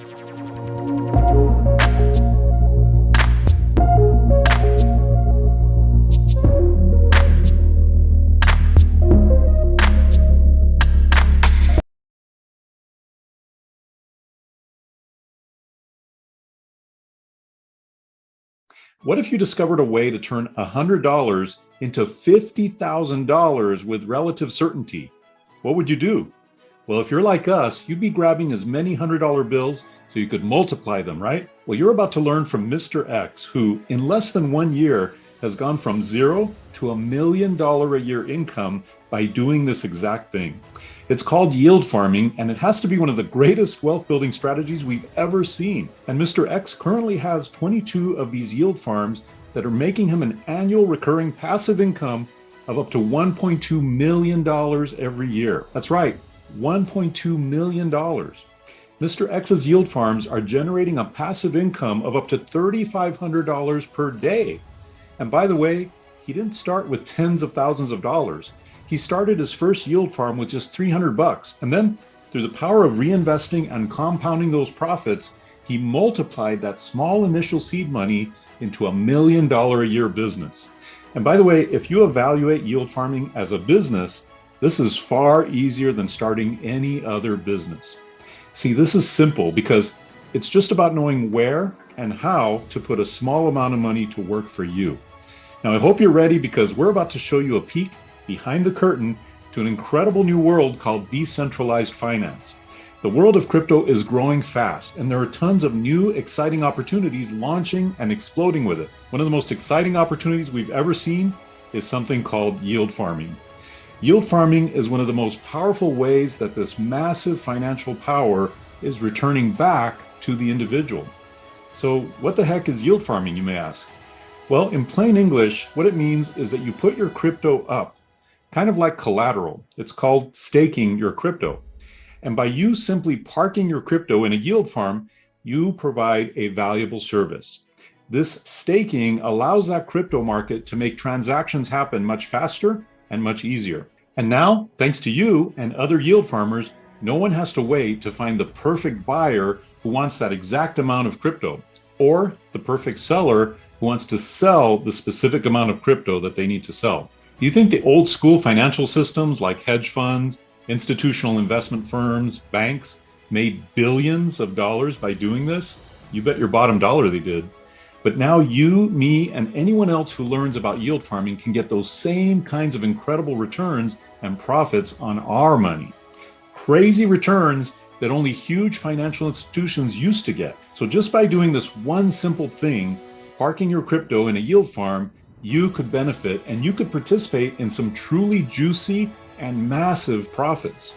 What if you discovered a way to turn $100 into $50,000 with relative certainty? What would you do? Well, if you're like us, you'd be grabbing as many $100 bills so you could multiply them, right? Well, you're about to learn from Mr. X, who in less than 1 year has gone from zero to $1 million a year income by doing this exact thing. It's called yield farming, and it has to be one of the greatest wealth building strategies we've ever seen. And Mr. X currently has 22 of these yield farms that are making him an annual recurring passive income of up to $1.2 million every year. That's right, $1.2 million. Mr. X's yield farms are generating a passive income of up to $3,500 per day. And by the way, he didn't start with tens of thousands of dollars. He started his first yield farm with just $300. And then through the power of reinvesting and compounding those profits, he multiplied that small initial seed money into $1 million a year business. And by the way, if you evaluate yield farming as a business, this is far easier than starting any other business. See, this is simple because it's just about knowing where and how to put a small amount of money to work for you. Now, I hope you're ready because we're about to show you a peek behind the curtain to an incredible new world called decentralized finance. The world of crypto is growing fast, and there are tons of new, exciting opportunities launching and exploding with it. One of the most exciting opportunities we've ever seen is something called yield farming. Yield farming is one of the most powerful ways that this massive financial power is returning back to the individual. So what the heck is yield farming, you may ask? Well, in plain English, what it means is that you put your crypto up, kind of like collateral. It's called staking your crypto. And by you simply parking your crypto in a yield farm, you provide a valuable service. This staking allows that crypto market to make transactions happen much faster and much easier. And now, thanks to you and other yield farmers, no one has to wait to find the perfect buyer who wants that exact amount of crypto, or the perfect seller who wants to sell the specific amount of crypto that they need to sell. Do you think the old school financial systems like hedge funds, institutional investment firms, banks made billions of dollars by doing this? You bet your bottom dollar they did. But now you, me, and anyone else who learns about yield farming can get those same kinds of incredible returns and profits on our money. Crazy returns that only huge financial institutions used to get. So just by doing this one simple thing, parking your crypto in a yield farm, you could benefit and you could participate in some truly juicy and massive profits.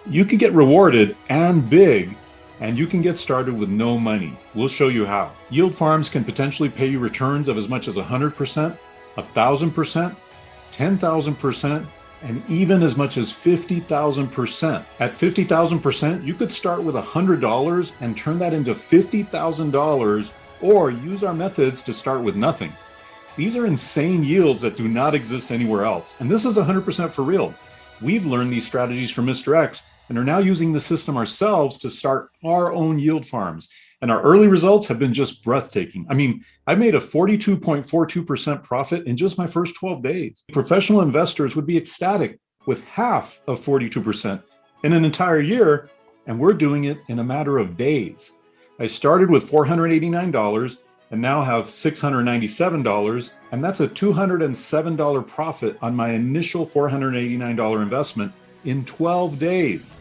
You could get rewarded and big, and you can get started with no money. We'll show you how. Yield farms can potentially pay you returns of as much as 100%, 1,000%, 10,000%, and even as much as 50,000%. At 50,000%, you could start with $100 and turn that into $50,000, or use our methods to start with nothing. These are insane yields that do not exist anywhere else. And this is 100% for real. We've learned these strategies from Mr. X and are now using the system ourselves to start our own yield farms. And our early results have been just breathtaking. I mean, I made a 42.42% profit in just my first 12 days. Professional investors would be ecstatic with half of 42% in an entire year, and we're doing it in a matter of days. I started with $489 and now have $697, and that's a $207 profit on my initial $489 investment in 12 days.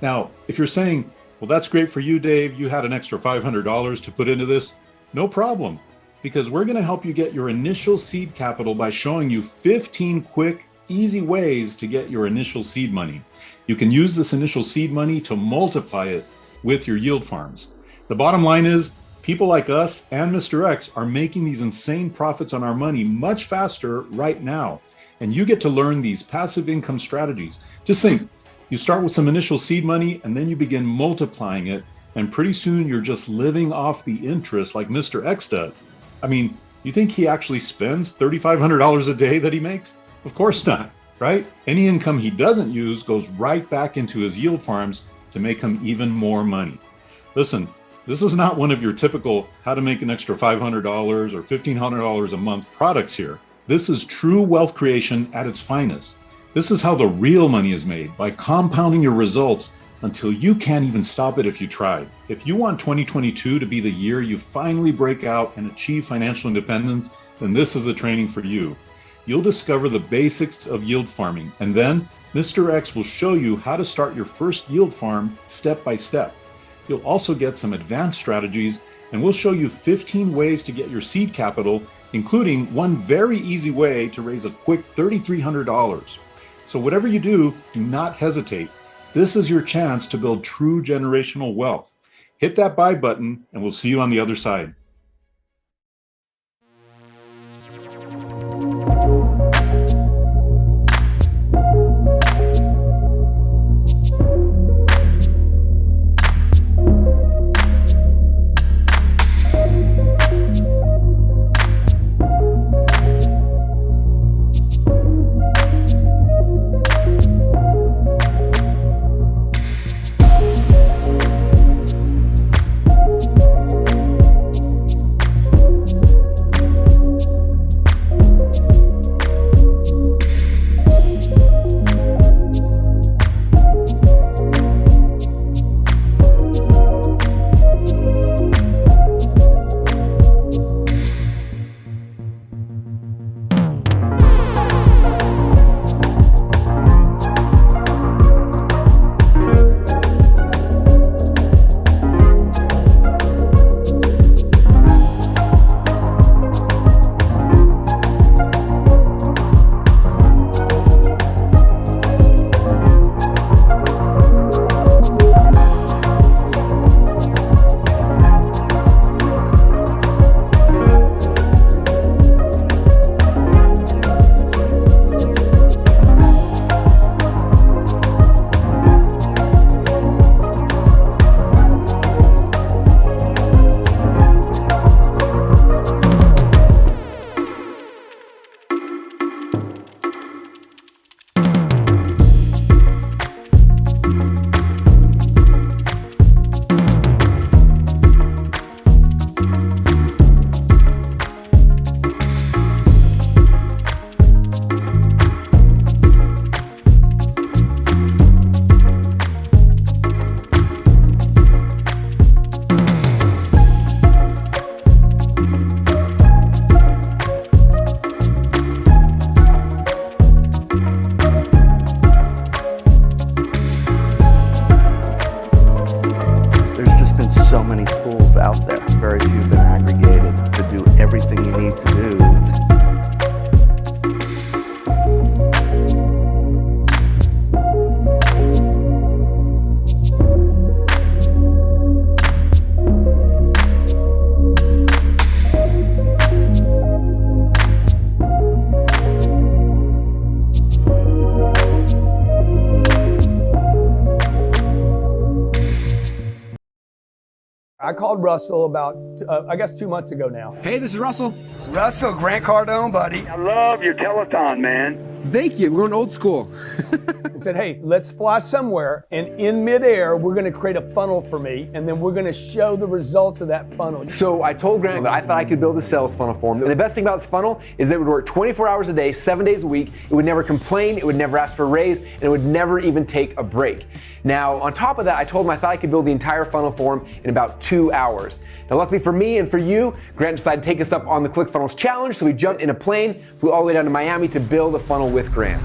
Now, if you're saying, well, that's great for you, Dave, you had an extra $500 to put into this, no problem, because we're gonna help you get your initial seed capital by showing you 15 quick, easy ways to get your initial seed money. You can use this initial seed money to multiply it with your yield farms. The bottom line is, people like us and Mr. X are making these insane profits on our money much faster right now. And you get to learn these passive income strategies. Just think, you start with some initial seed money and then you begin multiplying it. And pretty soon you're just living off the interest like Mr. X does. I mean, you think he actually spends $3,500 a day that he makes? Of course not, right? Any income he doesn't use goes right back into his yield farms to make him even more money. Listen, This is not one of your typical how to make an extra $500 or $1,500 a month products here. This is true wealth creation at its finest. This is how the real money is made, by compounding your results until you can't even stop it if you tried. If you want 2022 to be the year you finally break out and achieve financial independence, then this is the training for you. You'll discover the basics of yield farming, and then Mr. X will show you how to start your first yield farm step by step. You'll also get some advanced strategies, and we'll show you 15 ways to get your seed capital, including one very easy way to raise a quick $3,300. So whatever you do not hesitate. This is your chance to build true generational wealth. Hit that buy button, and we'll see you on the other side. So many tools out there, very few have been aggregated to do everything you need to do. I called Russell about, I guess 2 months ago now. Hey, this is Russell. Russell, Grant Cardone, buddy. I love your telethon, man. Thank you. We're going old school. And said, hey, let's fly somewhere, and in midair, we're going to create a funnel for me, and then we're going to show the results of that funnel. So I told Grant that I thought I could build a sales funnel for him. And the best thing about this funnel is that it would work 24 hours a day, 7 days a week. It would never complain, it would never ask for a raise, and it would never even take a break. Now, on top of that, I told him I thought I could build the entire funnel for him in about 2 hours. Now, luckily for me and for you, Grant decided to take us up on the ClickFunnels Challenge, so we jumped in a plane, flew all the way down to Miami to build a funnel with Grant.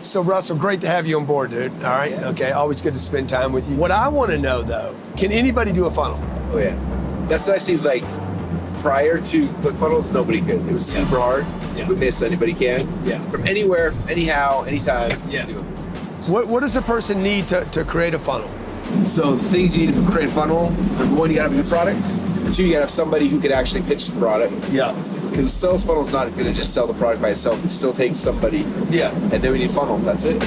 So Russell, great to have you on board, dude. All right, okay, always good to spend time with you. What I want to know though, can anybody do a funnel? Oh yeah, that's what it seems like. Prior to ClickFunnels, nobody could. It was super hard, but this anybody can. Yeah. From anywhere, anyhow, anytime, just do it. What does a person need to create a funnel? So the things you need to create a funnel, number one, you gotta have a good product. Number two, you gotta have somebody who can actually pitch the product. Yeah. Because the sales funnel is not gonna just sell the product by itself. It still takes somebody. Yeah. And then we need a funnel, that's it.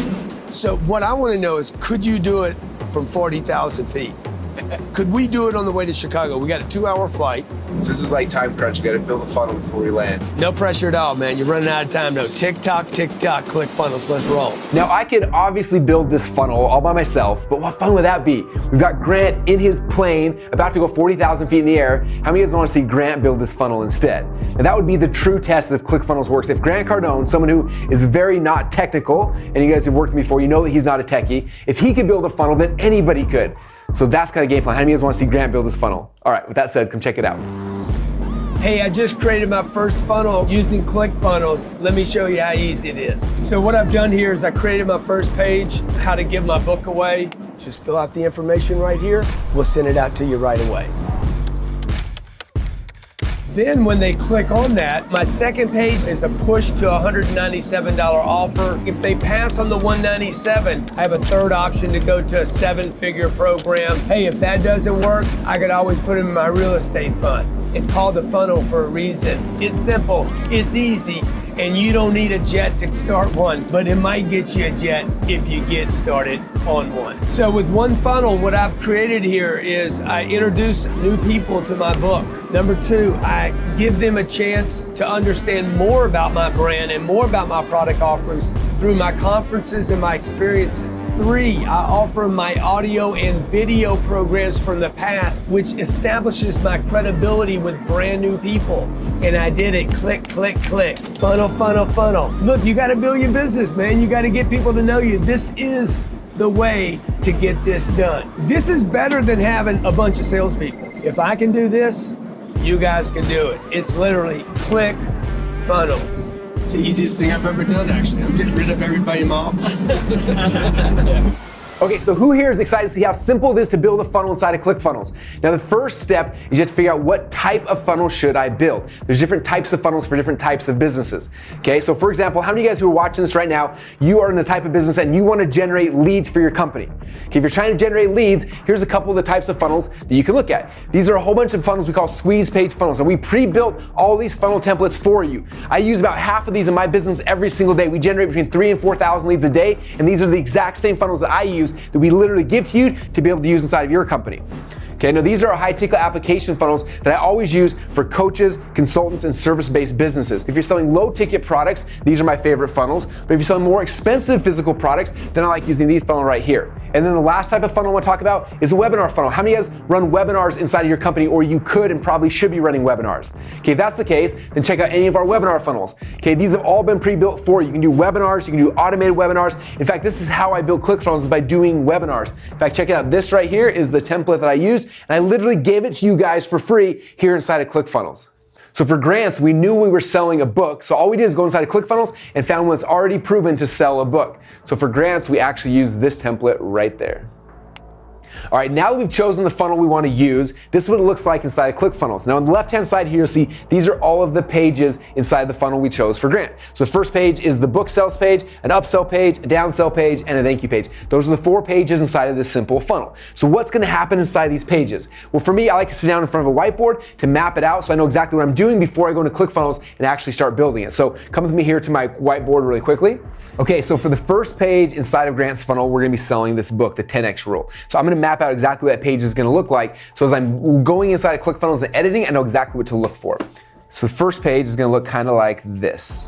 So what I want to know is, could you do it from 40,000 feet? Could we do it on the way to Chicago? We got a 2-hour flight. So this is like time crunch. You got to build a funnel before we land. No pressure at all, man. You're running out of time though. Tick tock, click funnels. Let's roll. Now I could obviously build this funnel all by myself, but what fun would that be? We've got Grant in his plane, about to go 40,000 feet in the air. How many of you guys want to see Grant build this funnel instead? And that would be the true test if ClickFunnels works. If Grant Cardone, someone who is very not technical, and you guys have worked with me before, you know that he's not a techie. If he could build a funnel, then anybody could. So that's kind of game plan. How many of you guys want to see Grant build this funnel? All right, with that said, come check it out. Hey, I just created my first funnel using ClickFunnels. Let me show you how easy it is. So what I've done here is I created my first page, how to give my book away. Just fill out the information right here. We'll send it out to you right away. Then when they click on that, my second page is a push to a $197 offer. If they pass on the $197, I have a third option to go to a 7-figure program. Hey, if that doesn't work, I could always put them in my real estate fund. It's called the funnel for a reason. It's simple, it's easy, and you don't need a jet to start one, but it might get you a jet if you get started on one. So with one funnel, what I've created here is I introduce new people to my book. Number 2, I give them a chance to understand more about my brand and more about my product offerings through my conferences and my experiences. 3, I offer my audio and video programs from the past, which establishes my credibility with brand new people. And I did it, click, click, click. Funnel, funnel, funnel. Look, you gotta build your business, man. You gotta get people to know you. This is the way to get this done. This is better than having a bunch of salespeople. If I can do this, you guys can do it. It's literally click funnels. It's the easiest thing I've ever done, actually. I'm getting rid of everybody in my office. Yeah. Okay, so who here is excited to see how simple it is to build a funnel inside of ClickFunnels? Now the first step is you have to figure out what type of funnel should I build. There's different types of funnels for different types of businesses. Okay, so for example, how many of you guys who are watching this right now, you are in the type of business and you want to generate leads for your company? Okay, if you're trying to generate leads, here's a couple of the types of funnels that you can look at. These are a whole bunch of funnels we call squeeze page funnels, and we pre-built all these funnel templates for you. I use about half of these in my business every single day. We generate between 3,000 and 4,000 leads a day, and these are the exact same funnels that I use that we literally give to you to be able to use inside of your company. Okay, now these are our high-ticket application funnels that I always use for coaches, consultants, and service-based businesses. If you're selling low-ticket products, these are my favorite funnels. But if you're selling more expensive physical products, then I like using these funnels right here. And then the last type of funnel I want to talk about is a webinar funnel. How many of you guys run webinars inside of your company, or you could and probably should be running webinars? Okay, if that's the case, then check out any of our webinar funnels. Okay, these have all been pre-built for you. You can do webinars, you can do automated webinars. In fact, this is how I build ClickFunnels, is by doing webinars. In fact, check it out. This right here is the template that I use, and I literally gave it to you guys for free here inside of ClickFunnels. So for grants, we knew we were selling a book, so all we did is go inside of ClickFunnels and found one that's already proven to sell a book. So for grants, we actually use this template right there. All right, now that we've chosen the funnel we want to use, this is what it looks like inside of ClickFunnels. Now on the left-hand side here, you'll see these are all of the pages inside the funnel we chose for Grant. So the first page is the book sales page, an upsell page, a downsell page, and a thank you page. Those are the 4 pages inside of this simple funnel. So what's going to happen inside these pages? Well, for me, I like to sit down in front of a whiteboard to map it out so I know exactly what I'm doing before I go into ClickFunnels and actually start building it. So come with me here to my whiteboard really quickly. Okay, so for the first page inside of Grant's funnel, we're going to be selling this book, The 10X Rule. So I'm going to map out exactly what that page is going to look like. So as I'm going inside of ClickFunnels and editing, I know exactly what to look for. So the first page is going to look kind of like this.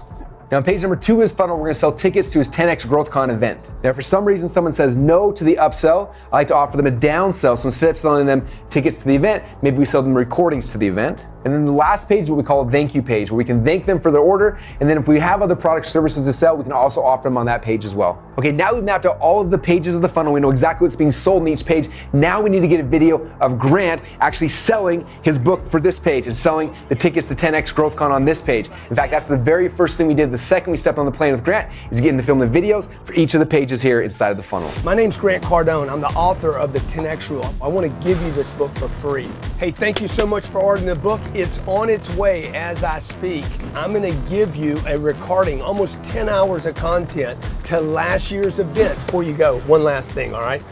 Now on page number 2 of his funnel, we're going to sell tickets to his 10X GrowthCon event. Now for some reason someone says no to the upsell, I like to offer them a downsell. So instead of selling them tickets to the event, maybe we sell them recordings to the event. And then the last page is what we call a thank you page, where we can thank them for their order. And then if we have other products, services to sell, we can also offer them on that page as well. Okay, now we've mapped out all of the pages of the funnel. We know exactly what's being sold in each page. Now we need to get a video of Grant actually selling his book for this page and selling the tickets to 10X GrowthCon on this page. In fact, that's the very first thing we did the second we stepped on the plane with Grant, is getting to film the videos for each of the pages here inside of the funnel. My name's Grant Cardone. I'm the author of the 10X Rule. I want to give you this book for free. Hey, thank you so much for ordering the book. It's on its way as I speak. I'm going to give you a recording, almost 10 hours of content to last year's event. Before you go, one last thing, all right?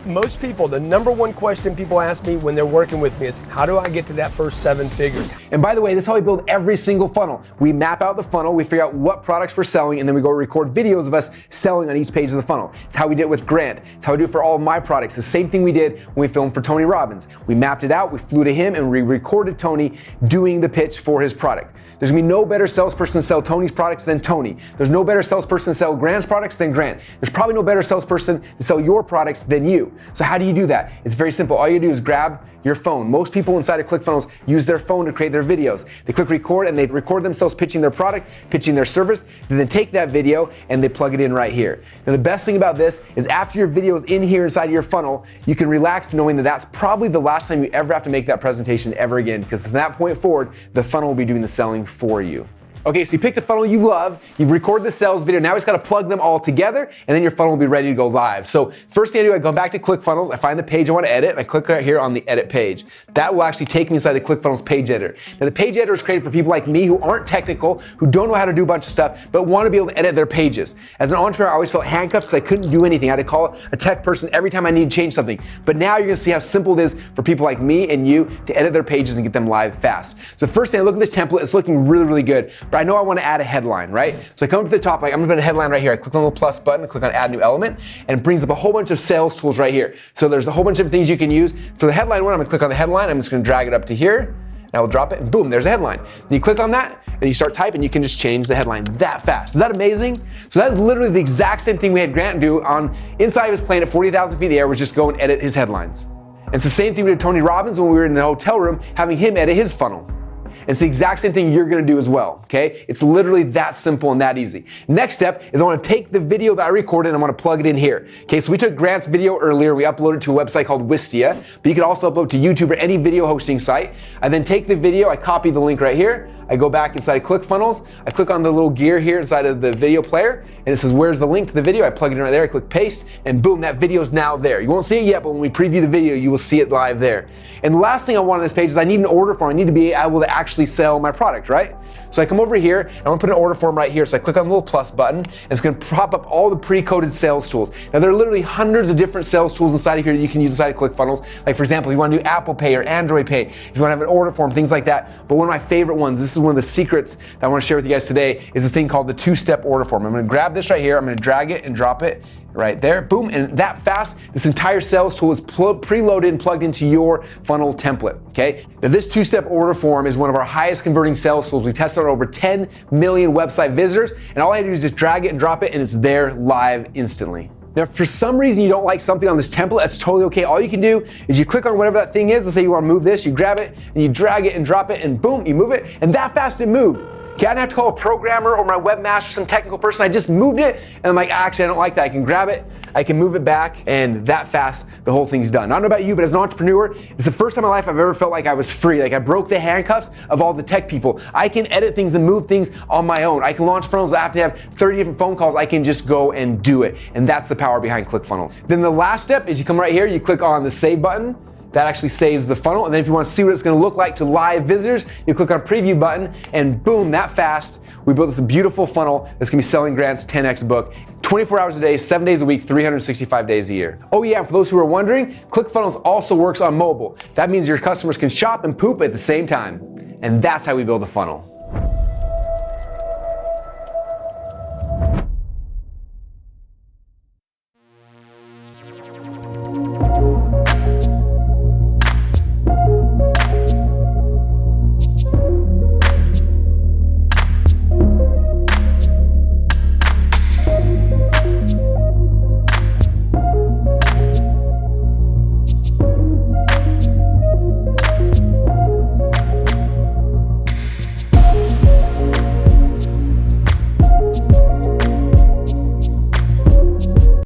Most people, the number one question people ask me when they're working with me is, how do I get to that first 7 figures? And by the way, this is how we build every single funnel. We map out the funnel, we figure out what products we're selling, and then we go record videos of us selling on each page of the funnel. It's how we did it with Grant. It's how we do it for all of my products. The same thing we did when we filmed for Tony Robbins. We mapped it out, we flew to him, and we recorded Tony doing the pitch for his product. There's gonna be no better salesperson to sell Tony's products than Tony. There's no better salesperson to sell Grant's products than Grant. There's probably no better salesperson to sell your products than you. So how do you do that? It's very simple. All you do is grab your phone. Most people inside of ClickFunnels use their phone to create their videos. They click record and they record themselves pitching their product, pitching their service, and then take that video and they plug it in right here. Now the best thing about this is after your video is in here inside your funnel, you can relax knowing that that's probably the last time you ever have to make that presentation ever again, because from that point forward, the funnel will be doing the selling for you. Okay, so you picked a funnel you love, you've recorded the sales video, now we just gotta plug them all together, and then your funnel will be ready to go live. So first thing I do, I go back to ClickFunnels, I find the page I wanna edit, and I click right here on the edit page. That will actually take me inside the ClickFunnels page editor. Now the page editor is created for people like me who aren't technical, who don't know how to do a bunch of stuff, but wanna be able to edit their pages. As an entrepreneur, I always felt handcuffed because I couldn't do anything. I had to call a tech person every time I needed to change something. But now you're gonna see how simple it is for people like me and you to edit their pages and get them live fast. So first thing, I look at this template, it's looking really, really good, but I know I wanna add a headline, right? So I come up to the top, like I'm gonna put a headline right here. I click on the little plus button, I click on add new element, and it brings up a whole bunch of sales tools right here. So there's a whole bunch of things you can use. For the headline one, I'm gonna click on the headline, I'm just gonna drag it up to here, and I will drop it, and boom, there's a headline. Then you click on that, and you start typing, you can just change the headline that fast. Is that amazing? So that's literally the exact same thing we had Grant do on inside of his plane at 40,000 feet in the air, was just go and edit his headlines. And it's the same thing we did Tony Robbins when we were in the hotel room, having him edit his funnel. It's the exact same thing you're gonna do as well, okay? It's literally that simple and that easy. Next step is I wanna take the video that I recorded and I wanna plug it in here. Okay, so we took Grant's video earlier, we uploaded it to a website called Wistia, but you could also upload to YouTube or any video hosting site. I then take the video, I copy the link right here, I go back inside of ClickFunnels, I click on the little gear here inside of the video player, and it says, where's the link to the video? I plug it in right there, I click paste, and boom, that video is now there. You won't see it yet, but when we preview the video, you will see it live there. And the last thing I want on this page is I need an order form. I need to be able to actually sell my product, right? So I come over here, and I'm gonna put an order form right here. So I click on the little plus button, and it's gonna pop up all the pre-coded sales tools. Now there are literally hundreds of different sales tools inside of here that you can use inside of ClickFunnels. Like for example, if you wanna do Apple Pay or Android Pay, if you wanna have an order form, things like that. But one of my favorite ones, this is one of the secrets that I wanna share with you guys today, is this thing called the two-step order form. I'm gonna grab this right here, I'm gonna drag it and drop it right there, boom, and that fast, this entire sales tool is preloaded and plugged into your funnel template, okay? Now this two-step order form is one of our highest converting sales tools. We tested on over 10 million website visitors, and all I had to do is just drag it and drop it, and it's there live instantly. Now, if for some reason you don't like something on this template, that's totally okay. All you can do is you click on whatever that thing is. Let's say you want to move this, you grab it, and you drag it and drop it, and boom, you move it, and that fast it moved. Okay, I didn't have to call a programmer or my webmaster, some technical person. I just moved it, and I'm like, actually, I don't like that. I can grab it, I can move it back, and that fast, the whole thing's done. I don't know about you, but as an entrepreneur, it's the first time in my life I've ever felt like I was free. Like I broke the handcuffs of all the tech people. I can edit things and move things on my own. I can launch funnels. I have to have 30 different phone calls. I can just go and do it. And that's the power behind ClickFunnels. Then the last step is you come right here, you click on the save button. That actually saves the funnel. And then if you want to see what it's going to look like to live visitors, you click on preview button, and boom, that fast, we built this beautiful funnel that's going to be selling Grant's 10X book 24 hours a day, 7 days a week, 365 days a year. Oh yeah, and for those who are wondering, ClickFunnels also works on mobile. That means your customers can shop and poop at the same time. And that's how we build a funnel.